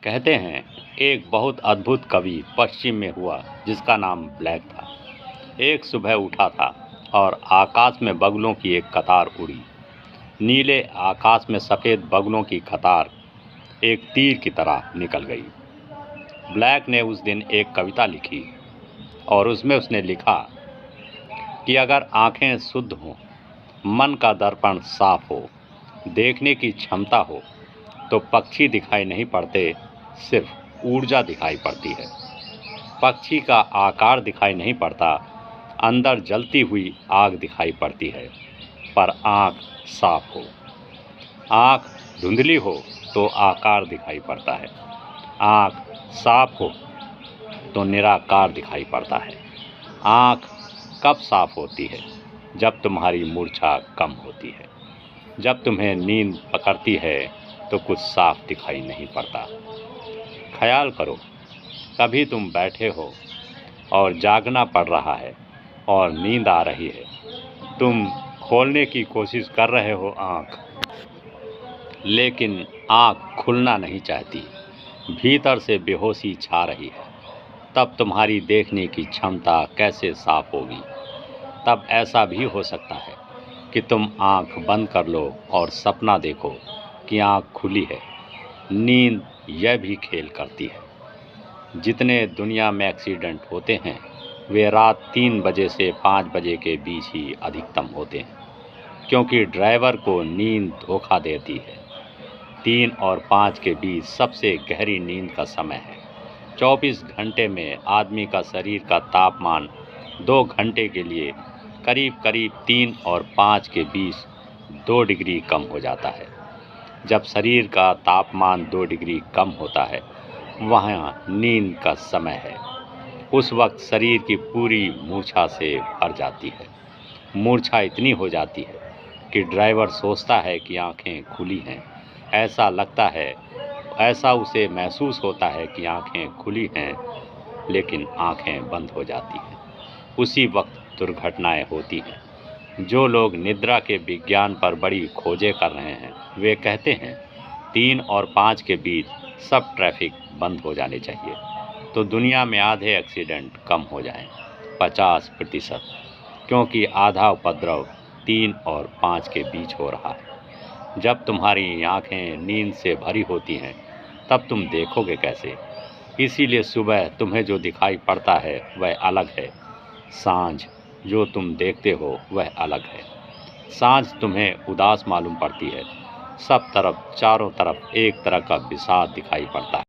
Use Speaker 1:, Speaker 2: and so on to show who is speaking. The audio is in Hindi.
Speaker 1: कहते हैं एक बहुत अद्भुत कवि पश्चिम में हुआ जिसका नाम ब्लैक था। एक सुबह उठा था और आकाश में बगुलों की एक कतार उड़ी। नीले आकाश में सफ़ेद बगुलों की कतार एक तीर की तरह निकल गई। ब्लैक ने उस दिन एक कविता लिखी और उसमें उसने लिखा कि अगर आंखें शुद्ध हों, मन का दर्पण साफ हो, देखने की क्षमता हो, तो पक्षी दिखाई नहीं पड़ते, सिर्फ ऊर्जा दिखाई पड़ती है। पक्षी का आकार दिखाई नहीं पड़ता, अंदर जलती हुई आग दिखाई पड़ती है। पर आँख साफ हो, आँख धुंधली हो तो आकार दिखाई पड़ता है। आँख साफ हो तो निराकार दिखाई पड़ता है। आँख कब साफ होती है? जब तुम्हारी मूर्छा कम होती है। जब तुम्हें नींद पकड़ती है तो कुछ साफ दिखाई नहीं पड़ता। ख्याल करो, कभी तुम बैठे हो और जागना पड़ रहा है और नींद आ रही है। तुम खोलने की कोशिश कर रहे हो आँख, लेकिन आँख खुलना नहीं चाहती। भीतर से बेहोशी छा रही है। तब तुम्हारी देखने की क्षमता कैसे साफ होगी? तब ऐसा भी हो सकता है कि तुम आँख बंद कर लो और सपना देखो कि आँख खुली है। नींद यह भी खेल करती है। जितने दुनिया में एक्सीडेंट होते हैं वे रात 3 बजे से 5 बजे के बीच ही अधिकतम होते हैं, क्योंकि ड्राइवर को नींद धोखा देती है। 3 और 5 के बीच सबसे गहरी नींद का समय है। 24 घंटे में आदमी का शरीर का तापमान 2 घंटे के लिए करीब करीब 3 और 5 के बीच 2 डिग्री कम हो जाता है। जब शरीर का तापमान 2 डिग्री कम होता है, वहाँ नींद का समय है। उस वक्त शरीर की पूरी मूर्छा से भर जाती है। मूर्छा इतनी हो जाती है कि ड्राइवर सोचता है कि आंखें खुली हैं। ऐसा लगता है, ऐसा उसे महसूस होता है कि आंखें खुली हैं, लेकिन आंखें बंद हो जाती हैं। उसी वक्त दुर्घटनाएं होती हैं। जो लोग निद्रा के विज्ञान पर बड़ी खोजें कर रहे हैं वे कहते हैं 3 और 5 के बीच सब ट्रैफिक बंद हो जाने चाहिए, तो दुनिया में आधे एक्सीडेंट कम हो जाएं, 50%, क्योंकि आधा उपद्रव 3 और 5 के बीच हो रहा है। जब तुम्हारी आंखें नींद से भरी होती हैं तब तुम देखोगे कैसे? इसीलिए सुबह तुम्हें जो दिखाई पड़ता है वह अलग है, सांझ जो तुम देखते हो वह अलग है। सांझ तुम्हें उदास मालूम पड़ती है। सब तरफ, चारों तरफ एक तरह का विषाद दिखाई पड़ता है।